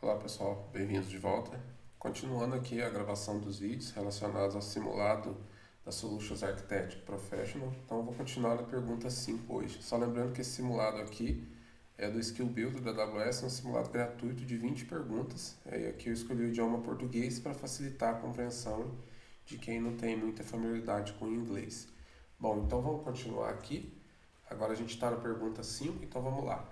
Olá pessoal, bem-vindos de volta. Continuando aqui a gravação dos vídeos relacionados ao simulado da Solutions Architect Professional. Então eu vou continuar na pergunta 5 hoje. Só lembrando que esse simulado aqui é do Skill Builder da AWS, é um simulado gratuito de 20 perguntas. Aqui eu escolhi o idioma português para facilitar a compreensão de quem não tem muita familiaridade com o inglês. Bom, então vamos continuar aqui. Agora a gente está na pergunta 5, então vamos lá.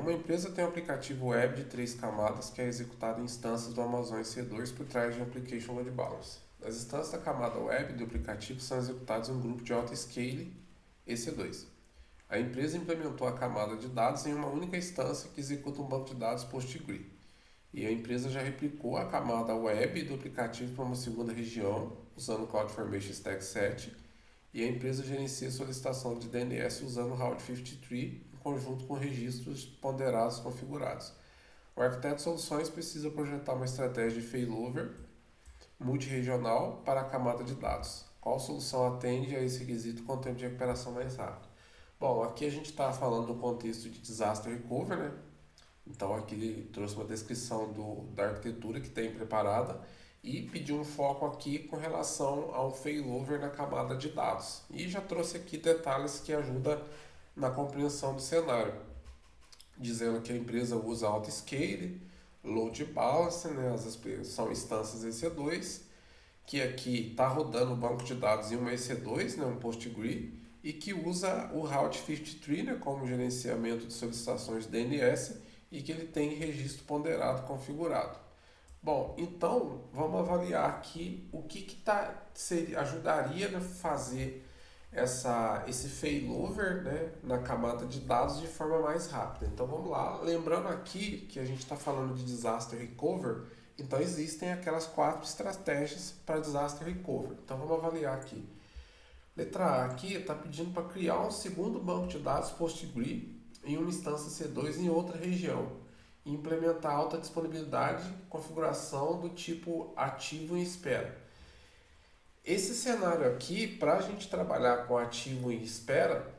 Uma empresa tem um aplicativo web de 3 camadas que é executado em instâncias do Amazon EC2 por trás de um Application Load Balancer. As instâncias da camada web do aplicativo são executadas em um grupo de auto-scale EC2. A empresa implementou a camada de dados em uma única instância que executa um banco de dados PostgreSQL. E a empresa já replicou a camada web do aplicativo para uma segunda região, usando o CloudFormation Stack 7, e a empresa gerencia a solicitação de DNS usando o Route 53 em conjunto com registros ponderados configurados. O arquiteto de soluções precisa projetar uma estratégia de failover multirregional para a camada de dados. Qual solução atende a esse requisito com tempo de recuperação mais rápido? Bom, aqui a gente está falando do contexto de disaster recovery, né? Então aqui ele trouxe uma descrição da arquitetura que tem preparada e pediu um foco aqui com relação ao failover na camada de dados. E já trouxe aqui detalhes que ajudam na compreensão do cenário, dizendo que a empresa usa autoscale, load balancer, né, são instâncias EC2, que aqui está rodando o banco de dados em uma EC2, né, um PostgreSQL, e que usa o Route 53, né, como gerenciamento de solicitações de DNS, e que ele tem registro ponderado configurado. Bom, então vamos avaliar aqui o que ajudaria a fazer esse failover, né, na camada de dados de forma mais rápida. Então vamos lá, lembrando aqui que a gente está falando de disaster recovery, então existem aquelas 4 estratégias para disaster recovery. Então vamos avaliar aqui. Letra A aqui está pedindo para criar um segundo banco de dados PostgreSQL em uma instância C2 em outra região e implementar alta disponibilidade e configuração do tipo ativo em espera. Esse cenário aqui, para a gente trabalhar com ativo em espera,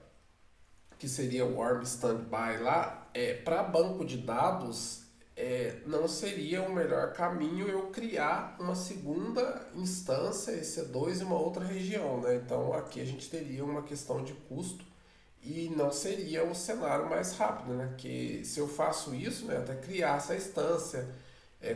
que seria o warm standby lá, para banco de dados, não seria o melhor caminho eu criar uma segunda instância EC2 em uma outra região, né? Então aqui a gente teria uma questão de custo e não seria o cenário mais rápido, né? Que se eu faço isso, né, até criar essa instância,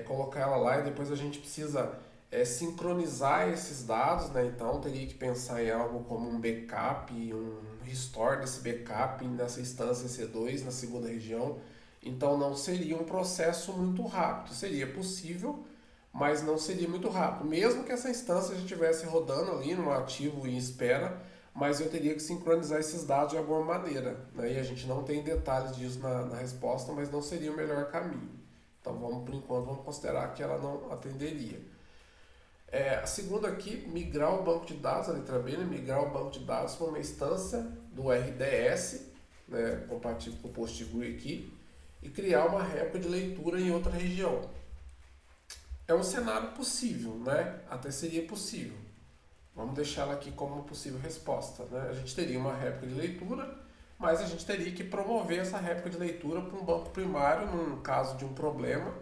colocar ela lá e depois a gente precisa sincronizar esses dados, né? Então teria que pensar em algo como um backup, um restore desse backup nessa instância EC2 na segunda região. Então não seria um processo muito rápido, seria possível, mas não seria muito rápido. Mesmo que essa instância já estivesse rodando ali no ativo em espera, mas eu teria que sincronizar esses dados de alguma maneira, né? E a gente não tem detalhes disso na resposta, mas não seria o melhor caminho. Então por enquanto vamos considerar que ela não atenderia. A segunda aqui, migrar o banco de dados, a letra B, né? Migrar o banco de dados para uma instância do RDS, né? Compatível com o PostgreSQL aqui, e criar uma réplica de leitura em outra região. É um cenário possível, né? Até seria possível. Vamos deixá-la aqui como uma possível resposta, né? A gente teria uma réplica de leitura, mas a gente teria que promover essa réplica de leitura para um banco primário, num caso de um problema,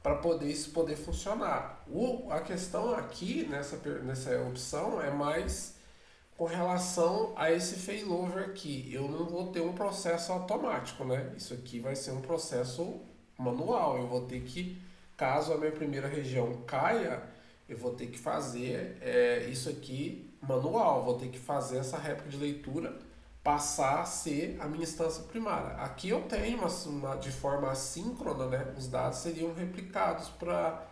para isso poder funcionar. A questão aqui, nessa opção, é mais com relação a esse failover aqui. Eu não vou ter um processo automático, né? Isso aqui vai ser um processo manual. Eu vou ter que, caso a minha primeira região caia, eu vou ter que fazer isso aqui manual. Vou ter que fazer essa réplica de leitura passar a ser a minha instância primária. Aqui eu tenho de forma assíncrona, né? Os dados seriam replicados para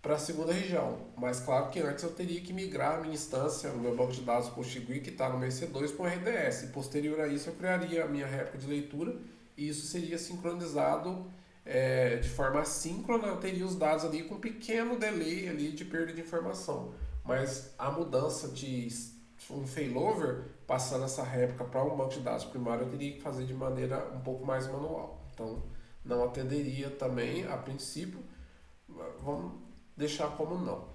a segunda região. Mas claro que antes eu teria que migrar a minha instância, o meu banco de dados PostgreSQL, que está no meu EC2, para o RDS. E posterior a isso eu criaria a minha réplica de leitura e isso seria sincronizado de forma assíncrona. Eu teria os dados ali com um pequeno delay ali de perda de informação. Mas a mudança de um failover, passando essa réplica para um banco de dados primário, eu teria que fazer de maneira um pouco mais manual. Então não atenderia também a princípio. Vamos deixar como não.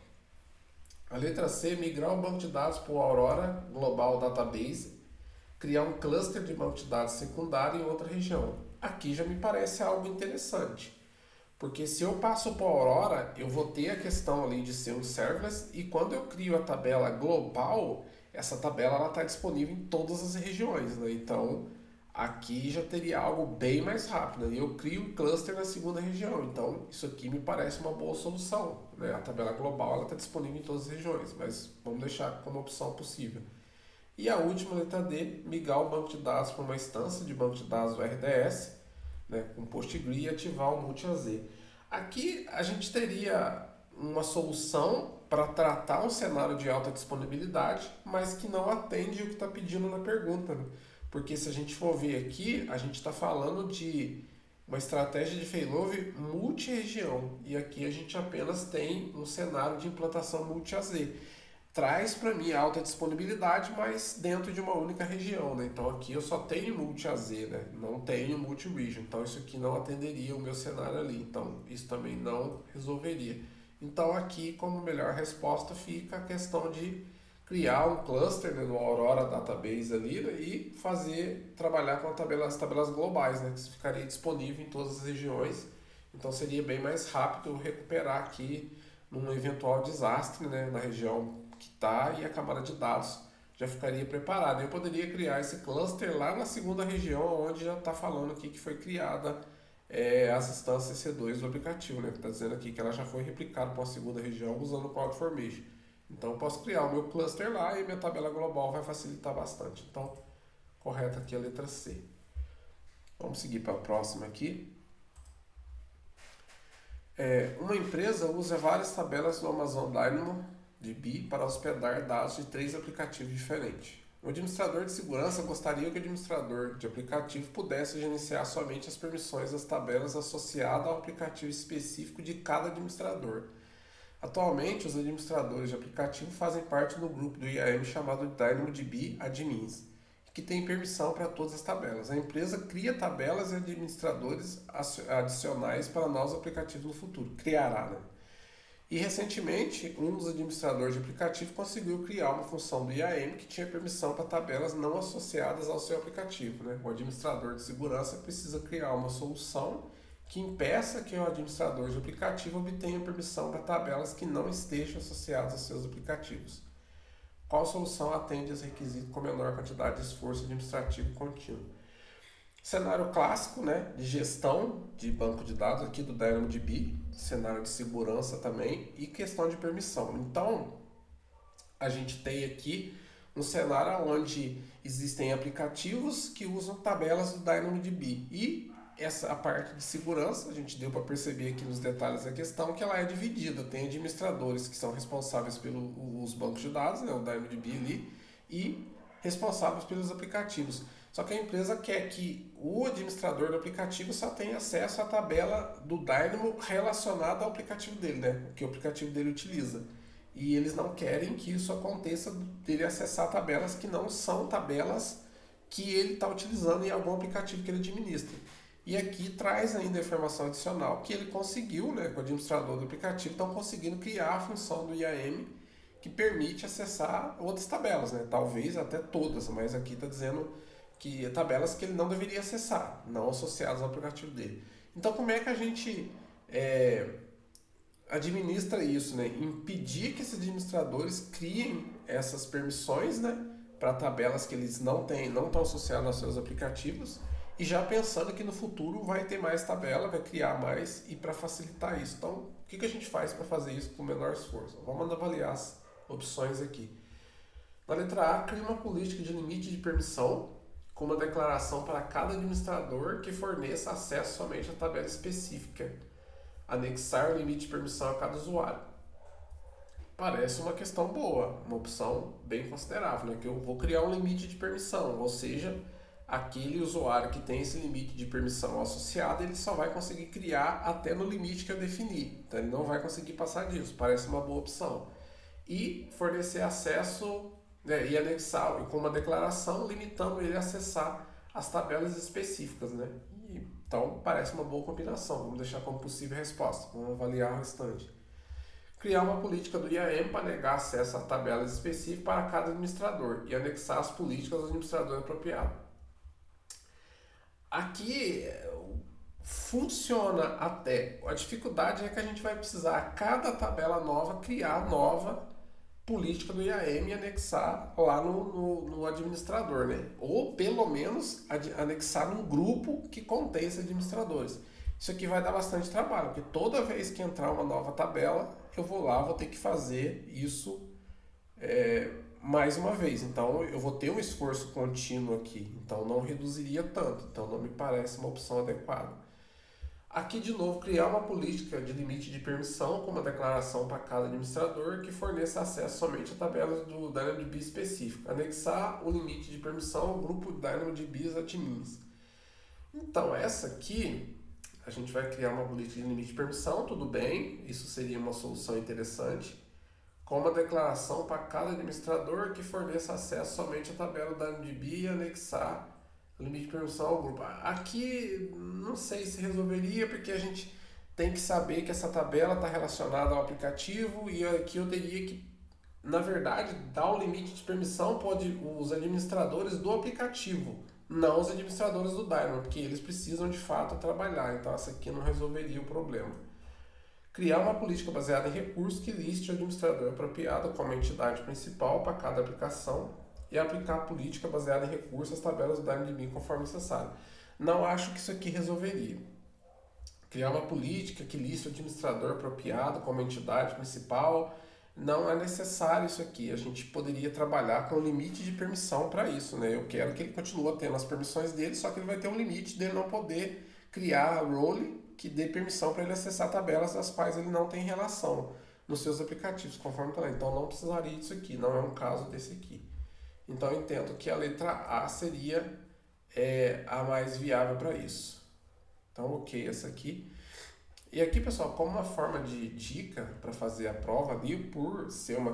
A letra C, migrar o banco de dados para o Aurora Global Database, criar um cluster de banco de dados secundário em outra região. Aqui já me parece algo interessante. Porque se eu passo para Aurora, eu vou ter a questão ali de ser um serverless e quando eu crio a tabela global, essa tabela está disponível em todas as regiões, né? Então aqui já teria algo bem mais rápido, né? E eu crio um cluster na segunda região, então isso aqui me parece uma boa solução, né? A tabela global está disponível em todas as regiões, mas vamos deixar como opção possível. E a última, letra D, migrar o banco de dados para uma instância de banco de dados do RDS, né, com PostgreSQL e ativar o multi-AZ. Aqui a gente teria uma solução para tratar um cenário de alta disponibilidade, mas que não atende o que está pedindo na pergunta. Né? Porque se a gente for ver aqui, a gente está falando de uma estratégia de failover multi-região. E aqui a gente apenas tem um cenário de implantação multi-AZ. Traz para mim alta disponibilidade, mas dentro de uma única região, né? Então aqui eu só tenho multi-AZ, né? Não tenho multi-region, então isso aqui não atenderia o meu cenário ali, então isso também não resolveria. Então aqui como melhor resposta fica a questão de criar um cluster, né, no Aurora Database ali, né, e trabalhar com as tabelas globais, né? Que ficaria disponível em todas as regiões, então seria bem mais rápido recuperar aqui num eventual desastre, né, na região que está e a camada de dados já ficaria preparada. Eu poderia criar esse cluster lá na segunda região, onde já está falando aqui que foi criada as instâncias C2 do aplicativo, né? Que está dizendo aqui que ela já foi replicada para uma segunda região usando o CloudFormation. Então eu posso criar o meu cluster lá e minha tabela global vai facilitar bastante. Então, correto aqui a letra C. Vamos seguir para a próxima aqui. Uma empresa usa várias tabelas do Amazon DynamoDB para hospedar dados de 3 aplicativos diferentes. O administrador de segurança gostaria que o administrador de aplicativo pudesse gerenciar somente as permissões das tabelas associadas ao aplicativo específico de cada administrador. Atualmente, os administradores de aplicativo fazem parte do grupo do IAM chamado DynamoDB Admins, que tem permissão para todas as tabelas. A empresa cria tabelas e administradores adicionais para novos aplicativos no futuro. Criará, né? E recentemente, um dos administradores de aplicativo conseguiu criar uma função do IAM que tinha permissão para tabelas não associadas ao seu aplicativo. Né? O administrador de segurança precisa criar uma solução que impeça que o administrador de aplicativo obtenha permissão para tabelas que não estejam associadas aos seus aplicativos. Qual solução atende aos requisitos com menor quantidade de esforço administrativo contínuo? Cenário clássico, né, de gestão de banco de dados aqui do DynamoDB, cenário de segurança também e questão de permissão. Então, a gente tem aqui um cenário onde existem aplicativos que usam tabelas do DynamoDB e a parte de segurança, a gente deu para perceber aqui nos detalhes da questão que ela é dividida. Tem administradores que são responsáveis pelos bancos de dados, né, o DynamoDB ali, e responsáveis pelos aplicativos. Só que a empresa quer que o administrador do aplicativo só tenha acesso à tabela do Dynamo relacionada ao aplicativo dele, né, que o aplicativo dele utiliza. E eles não querem que isso aconteça dele acessar tabelas que não são tabelas que ele está utilizando em algum aplicativo que ele administra. E aqui traz ainda a informação adicional que ele conseguiu, né, com o administrador do aplicativo, estão conseguindo criar a função do IAM que permite acessar outras tabelas, né, talvez até todas, mas aqui está dizendo que tabelas que ele não deveria acessar, não associadas ao aplicativo dele. Então como é que a gente administra isso, né? Impedir que esses administradores criem essas permissões, né, para tabelas que eles não estão associadas aos seus aplicativos, e já pensando que no futuro vai ter mais tabela, vai criar mais e para facilitar isso. Então, o que a gente faz para fazer isso com o menor esforço? Vamos avaliar as opções aqui. Na letra A, cria uma política de limite de permissão com uma declaração para cada administrador que forneça acesso somente à tabela específica. Anexar o limite de permissão a cada usuário. Parece uma questão boa, uma opção bem considerável, né? Que eu vou criar um limite de permissão, ou seja, aquele usuário que tem esse limite de permissão associado, ele só vai conseguir criar até no limite que eu defini. Então ele não vai conseguir passar disso, parece uma boa opção. E fornecer acesso, né, e anexar com uma declaração limitando ele a acessar as tabelas específicas, né? Então parece uma boa combinação, vamos deixar como possível resposta, vamos avaliar o restante. Criar uma política do IAM para negar acesso a tabelas específicas para cada administrador e anexar as políticas do administrador apropriado. Aqui Funciona até. A dificuldade é que a gente vai precisar, a cada tabela nova, criar nova política do IAM e anexar lá no administrador, né? Ou pelo menos anexar num grupo que contém esses administradores. Isso aqui vai dar bastante trabalho, porque toda vez que entrar uma nova tabela, eu vou lá, vou ter que fazer isso mais uma vez. Então eu vou ter um esforço contínuo aqui. Então não reduziria tanto. Então não me parece uma opção adequada. Aqui, de novo, criar uma política de limite de permissão com uma declaração para cada administrador que forneça acesso somente a tabelas do DynamoDB específico. Anexar o limite de permissão ao grupo DynamoDB admins. Então, essa aqui, a gente vai criar uma política de limite de permissão, tudo bem, isso seria uma solução interessante, com uma declaração para cada administrador que forneça acesso somente à tabela do DynamoDB e anexar limite de permissão ao grupo. Aqui não sei se resolveria, porque a gente tem que saber que essa tabela está relacionada ao aplicativo e aqui eu teria que, na verdade, dar o limite de permissão pode os administradores do aplicativo, não os administradores do Dynamo, porque eles precisam de fato trabalhar, então essa aqui não resolveria o problema. Criar uma política baseada em recursos que liste o administrador apropriado como entidade principal para cada aplicação e aplicar a política baseada em recursos às tabelas do DynamoDB conforme necessário. Não acho que isso aqui resolveria. Criar uma política que liste o administrador apropriado como entidade principal, não é necessário isso aqui. A gente poderia trabalhar com um limite de permissão para isso, né? Eu quero que ele continue tendo as permissões dele, só que ele vai ter um limite dele não poder criar role que dê permissão para ele acessar tabelas das quais ele não tem relação nos seus aplicativos, conforme está lá. Então não precisaria disso aqui, não é um caso desse aqui. Então eu entendo que a letra A seria a mais viável para isso. Então, ok, essa aqui. E aqui, pessoal, como uma forma de dica para fazer a prova ali, por ser uma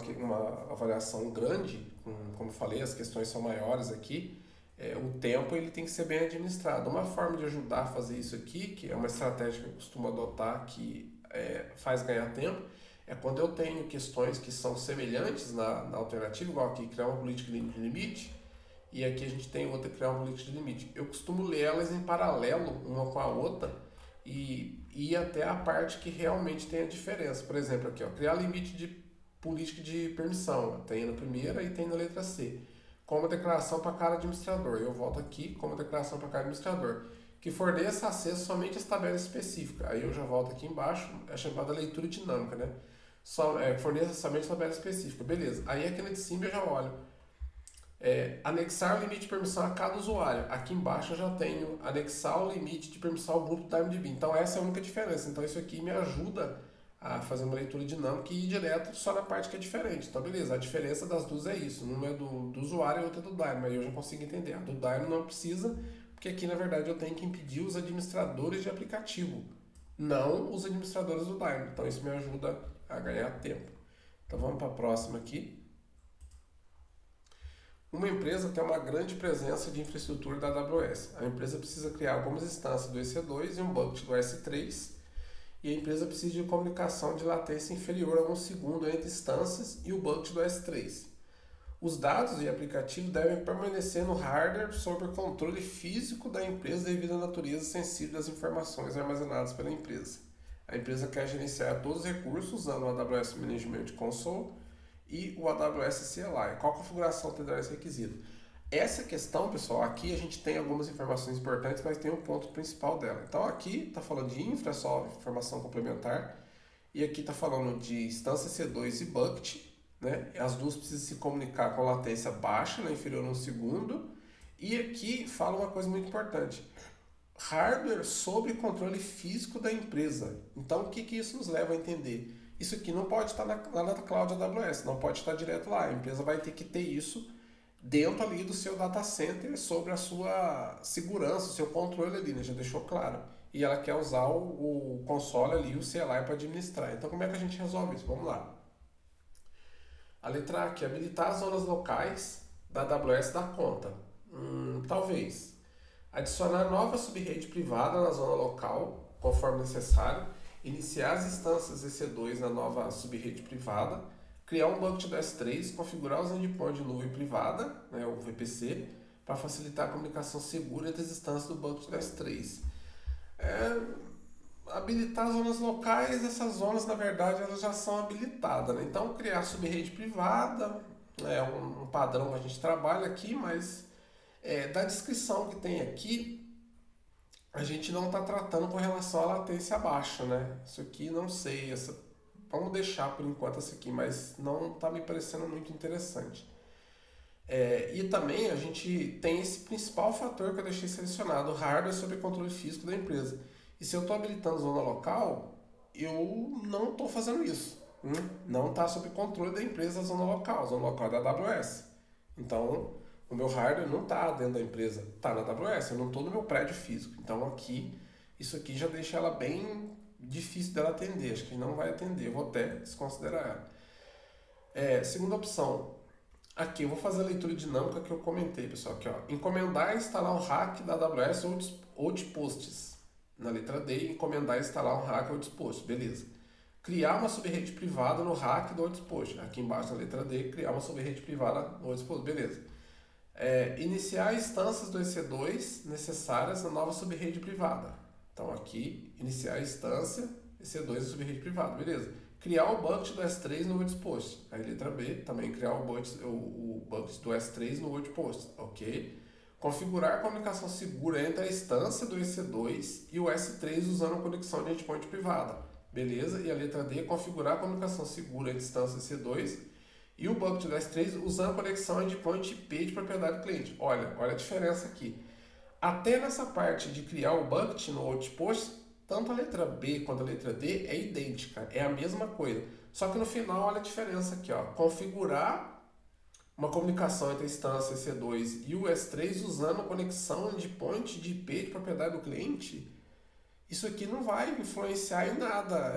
avaliação grande, como eu falei, as questões são maiores aqui, o tempo ele tem que ser bem administrado. Uma forma de ajudar a fazer isso aqui, que é uma estratégia que eu costumo adotar, que faz ganhar tempo, é quando eu tenho questões que são semelhantes na alternativa, igual aqui, criar uma política de limite, e aqui a gente tem outra, criar uma política de limite. Eu costumo ler elas em paralelo, uma com a outra, e ir até a parte que realmente tem a diferença. Por exemplo, aqui, ó, criar limite de política de permissão. Tem na primeira e tem na letra C. Como declaração para cada administrador. Eu volto aqui, como declaração para cada administrador. Que forneça acesso somente às tabelas específicas. Aí eu já volto aqui embaixo, é chamada leitura dinâmica, né? Forneça somente tabela específica. Beleza. Aí aqui na de cima eu já olho. Anexar o limite de permissão a cada usuário. Aqui embaixo eu já tenho anexar o limite de permissão ao grupo DynamoDB. Então essa é a única diferença. Então isso aqui me ajuda a fazer uma leitura dinâmica e ir direto só na parte que é diferente. Então beleza, a diferença das duas é isso. Uma é do usuário e outra é do Dynamo. Aí eu já consigo entender. A do Dynamo não precisa, porque aqui na verdade eu tenho que impedir os administradores de aplicativo, não os administradores do Dynamo. Então isso me ajuda a ganhar tempo. Então vamos para a próxima aqui. Uma empresa tem uma grande presença de infraestrutura da AWS. A empresa precisa criar algumas instâncias do EC2 e um bucket do S3, e a empresa precisa de comunicação de latência inferior a 1 segundo entre instâncias e o bucket do S3. Os dados e aplicativos devem permanecer no hardware sob o controle físico da empresa devido à natureza sensível das informações armazenadas pela empresa. A empresa quer gerenciar todos os recursos usando o AWS Management Console e o AWS CLI. Qual configuração terá esse requisito? Essa questão, pessoal, aqui a gente tem algumas informações importantes, mas tem um ponto principal dela. Então aqui está falando de infra, só informação complementar, e aqui está falando de instância C2 e bucket, né? As duas precisam se comunicar com latência baixa, né, inferior a 1 segundo, e aqui fala uma coisa muito importante. Hardware sob controle físico da empresa. Então o que isso nos leva a entender? Isso aqui não pode estar lá na cloud AWS, não pode estar direto lá. A empresa vai ter que ter isso dentro ali do seu data center sobre a sua segurança, o seu controle ali, né? Já deixou claro. E ela quer usar o console ali, o CLI para administrar. Então como é que a gente resolve isso? Vamos lá. A letra A aqui, habilitar as zonas locais da AWS da conta. Talvez. Adicionar nova subrede privada na zona local, conforme necessário. Iniciar as instâncias EC2 na nova subrede privada, criar um bucket do S3, configurar os endpoints de nuvem privada, né, o VPC, para facilitar a comunicação segura entre as instâncias do bucket do S3. É, habilitar zonas locais, essas zonas, na verdade, elas já são habilitadas, né? Então, criar subrede privada é um padrão que a gente trabalha aqui, mas da descrição que tem aqui, a gente não está tratando com relação à latência baixa, né? Isso aqui não sei, vamos deixar por enquanto essa aqui, mas não está me parecendo muito interessante. E também a gente tem esse principal fator que eu deixei selecionado, o hardware sob controle físico da empresa. E se eu estou habilitando zona local, eu não estou fazendo isso. Não está sob controle da empresa a zona local é da AWS. Então, o meu hardware não está dentro da empresa, está na AWS, eu não estou no meu prédio físico. Então, isso aqui já deixa ela bem difícil dela atender, acho que não vai atender, eu vou até desconsiderar ela. Segunda opção, aqui eu vou fazer a leitura dinâmica que eu comentei, pessoal. Aqui, ó. Encomendar e instalar um hack da AWS ou Outposts. Na letra D, encomendar e instalar um hack ou Outposts. Beleza. Criar uma subrede privada no hack do Outpost. Aqui embaixo na letra D, criar uma subrede privada no Outpost. Beleza. Iniciar instâncias do EC2 necessárias na nova subrede privada. Então aqui, iniciar a instância EC2 e subrede privada. Beleza. Criar o bucket do S3 no WordPost. Aí letra B, também criar o bucket do S3 no WordPost. Ok. Configurar a comunicação segura entre a instância do EC2 e o S3 usando a conexão de endpoint privada. Beleza. E a letra D, configurar a comunicação segura entre a instância EC2 e o bucket do S3 usando a conexão endpoint IP de propriedade do cliente. Olha a diferença aqui. Até nessa parte de criar o bucket no Outpost, tanto a letra B quanto a letra D é idêntica, é a mesma coisa. Só que no final, olha a diferença aqui, ó. Configurar uma comunicação entre a instância EC2 e o S3 usando a conexão endpoint de IP de propriedade do cliente, isso aqui não vai influenciar em nada.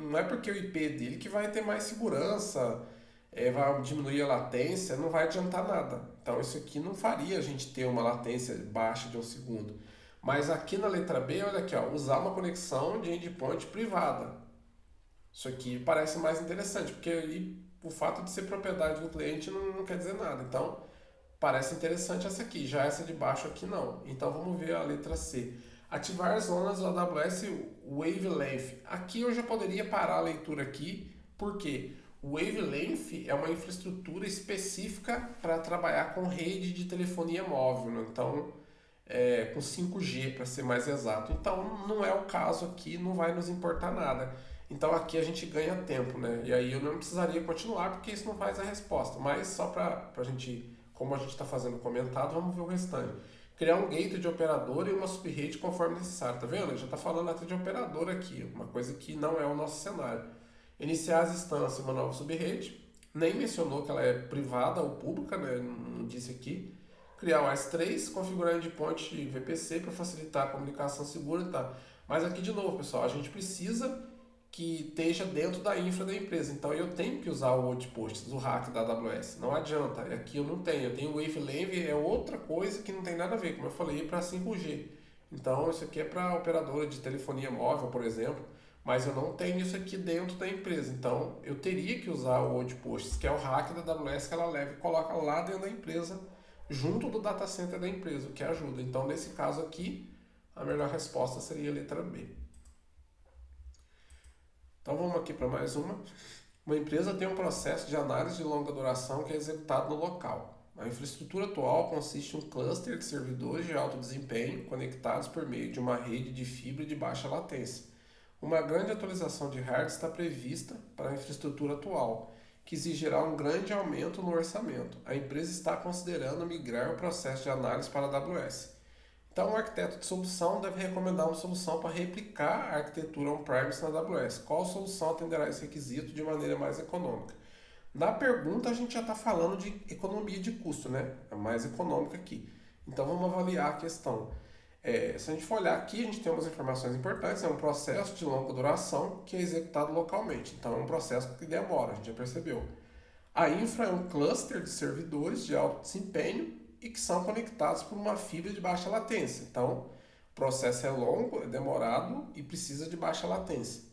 Não é porque o IP dele que vai ter mais segurança, vai diminuir a latência, não vai adiantar nada. Então isso aqui não faria a gente ter uma latência baixa de 1 segundo. Mas aqui na letra B, olha aqui, ó, usar uma conexão de endpoint privada. Isso aqui parece mais interessante, porque aí o fato de ser propriedade do cliente não quer dizer nada. Então parece interessante essa aqui, já essa de baixo aqui não. Então vamos ver a letra C. Ativar zonas do AWS Wavelength. Aqui eu já poderia parar a leitura aqui, porque o Wavelength é uma infraestrutura específica para trabalhar com rede de telefonia móvel, né? Então, com 5G para ser mais exato. Então, não é o caso aqui, não vai nos importar nada. Então, aqui a gente ganha tempo, né? E aí eu não precisaria continuar, porque isso não faz a resposta. Mas só para a gente, como a gente está fazendo comentado, vamos ver o restante. Criar um gateway de operador e uma subrede conforme necessário. Tá vendo? Ele já está falando até de operador aqui, uma coisa que não é o nosso cenário. Iniciar as instâncias em uma nova subrede. Nem mencionou que ela é privada ou pública, né? Não disse aqui. Criar o S3, configurar endpoint VPC para facilitar a comunicação segura e tal. Mas aqui de novo, pessoal, a gente precisa que esteja dentro da infra da empresa. Então eu tenho que usar o Outposts, o hack da AWS. Não adianta. Aqui eu não tenho. Eu tenho o Wavelength, é outra coisa que não tem nada a ver, como eu falei, para 5G. Então isso aqui é para operadora de telefonia móvel, por exemplo. Mas eu não tenho isso aqui dentro da empresa. Então eu teria que usar o Outposts, que é o hack da AWS que ela leva e coloca lá dentro da empresa, junto do data center da empresa, o que ajuda. Então nesse caso aqui, a melhor resposta seria a letra B. Então vamos aqui para mais uma. Uma empresa tem um processo de análise de longa duração que é executado no local. A infraestrutura atual consiste em um cluster de servidores de alto desempenho conectados por meio de uma rede de fibra de baixa latência. Uma grande atualização de hardware está prevista para a infraestrutura atual, que exigirá um grande aumento no orçamento. A empresa está considerando migrar o processo de análise para a AWS. Então, o arquiteto de solução deve recomendar uma solução para replicar a arquitetura on-premise na AWS. Qual solução atenderá esse requisito de maneira mais econômica? Na pergunta, a gente já está falando de economia de custo, né? É mais econômica aqui. Então, vamos avaliar a questão. Se a gente for olhar aqui, a gente tem umas informações importantes. É um processo de longa duração que é executado localmente. Então, é um processo que demora, a gente já percebeu. A infra é um cluster de servidores de alto desempenho e que são conectados por uma fibra de baixa latência. Então, o processo é longo, é demorado e precisa de baixa latência.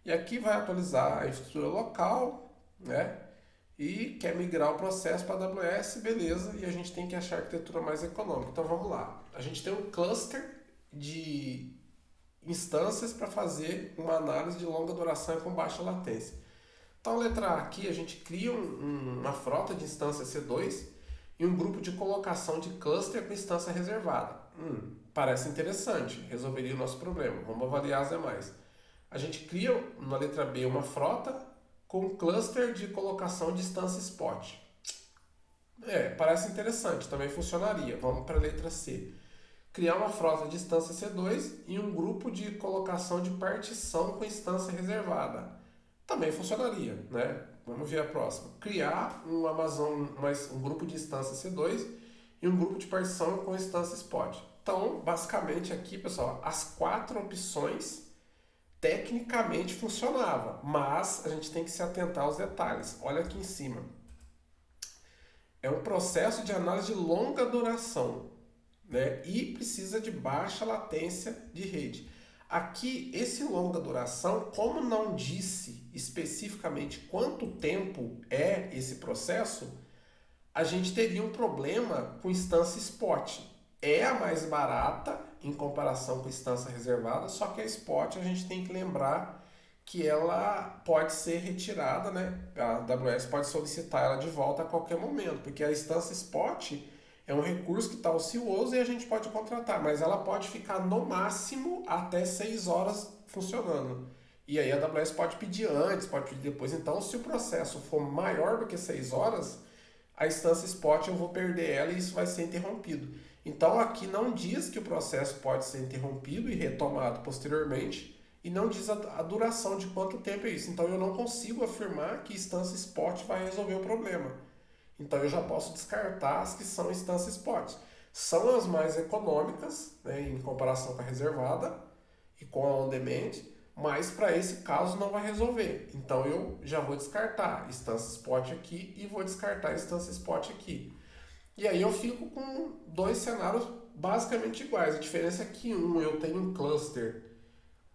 E aqui vai atualizar a infraestrutura local, né? E quer migrar o processo para a AWS, beleza, e a gente tem que achar a arquitetura mais econômica. Então vamos lá. A gente tem um cluster de instâncias para fazer uma análise de longa duração e com baixa latência. Então, a letra A aqui, a gente cria uma frota de instância C2 e um grupo de colocação de cluster com instância reservada. Parece interessante, resolveria o nosso problema. Vamos avaliar as demais. A gente cria, na letra B, uma frota com um cluster de colocação de instância spot. Parece interessante, também funcionaria. Vamos para a letra C. Criar uma frota de instância C2 e um grupo de colocação de partição com instância reservada. Também funcionaria, né? Vamos ver a próxima. Criar um grupo de instância C2 e um grupo de partição com instância spot. Então, basicamente aqui, pessoal, as 4 opções tecnicamente funcionavam, mas a gente tem que se atentar aos detalhes. Olha aqui em cima. É um processo de análise de longa duração, né? E precisa de baixa latência de rede. Aqui, esse longa duração, como não disse especificamente quanto tempo é esse processo, a gente teria um problema com instância spot. É a mais barata em comparação com instância reservada, só que a spot a gente tem que lembrar que ela pode ser retirada, né? A AWS pode solicitar ela de volta a qualquer momento, porque a instância spot é um recurso que está ocioso e a gente pode contratar, mas ela pode ficar no máximo até 6 horas funcionando. E aí a AWS pode pedir antes, pode pedir depois. Então, se o processo for maior do que 6 horas, a instância spot eu vou perder ela e isso vai ser interrompido. Então, aqui não diz que o processo pode ser interrompido e retomado posteriormente, e não diz a duração de quanto tempo é isso. Então, eu não consigo afirmar que instância spot vai resolver o problema. Então, eu já posso descartar as que são instâncias spot. São as mais econômicas, né, em comparação com a reservada e com a on-demand, mas para esse caso não vai resolver. Então, eu já vou descartar instância spot aqui e vou descartar instância spot aqui. E aí eu fico com 2 cenários basicamente iguais. A diferença é que eu tenho um cluster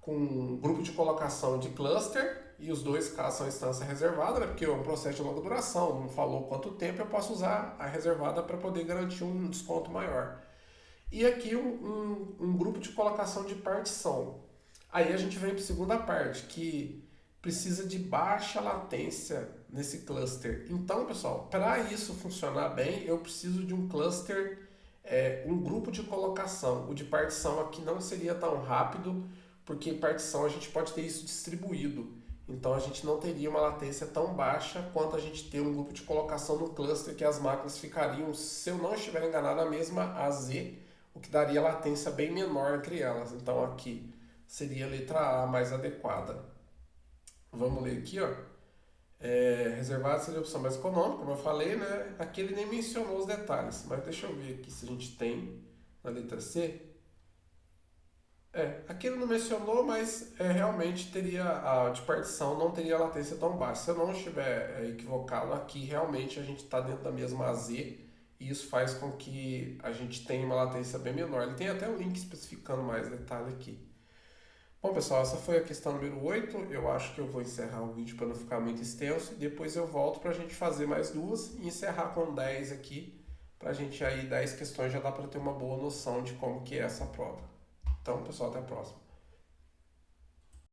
com um grupo de colocação de cluster, e os 2 casos são instância reservada, né? Porque é um processo de longa duração, não falou quanto tempo, eu posso usar a reservada para poder garantir um desconto maior. E aqui um grupo de colocação de partição. Aí a gente vem para a segunda parte, que precisa de baixa latência nesse cluster. Então, pessoal, para isso funcionar bem, eu preciso de um cluster, um grupo de colocação. O de partição aqui não seria tão rápido, porque partição a gente pode ter isso distribuído. Então a gente não teria uma latência tão baixa quanto a gente ter um grupo de colocação no cluster, que as máquinas ficariam, se eu não estiver enganado, a mesma AZ, o que daria latência bem menor entre elas. Então aqui seria a letra A mais adequada. Vamos ler aqui, ó. Reservado seria a opção mais econômica, como eu falei, né? Aqui ele nem mencionou os detalhes, mas deixa eu ver aqui se a gente tem na letra C. Aqui ele não mencionou, mas realmente teria a de partição, não teria latência tão baixa. Se eu não estiver equivocado, aqui realmente a gente está dentro da mesma AZ e isso faz com que a gente tenha uma latência bem menor. Ele tem até um link especificando mais detalhe aqui. Bom, pessoal, essa foi a questão número 8. Eu acho que eu vou encerrar o vídeo para não ficar muito extenso e depois eu volto para a gente fazer mais 2 e encerrar com 10 aqui. Para a gente aí, 10 questões já dá para ter uma boa noção de como que é essa prova. Então, pessoal, até a próxima.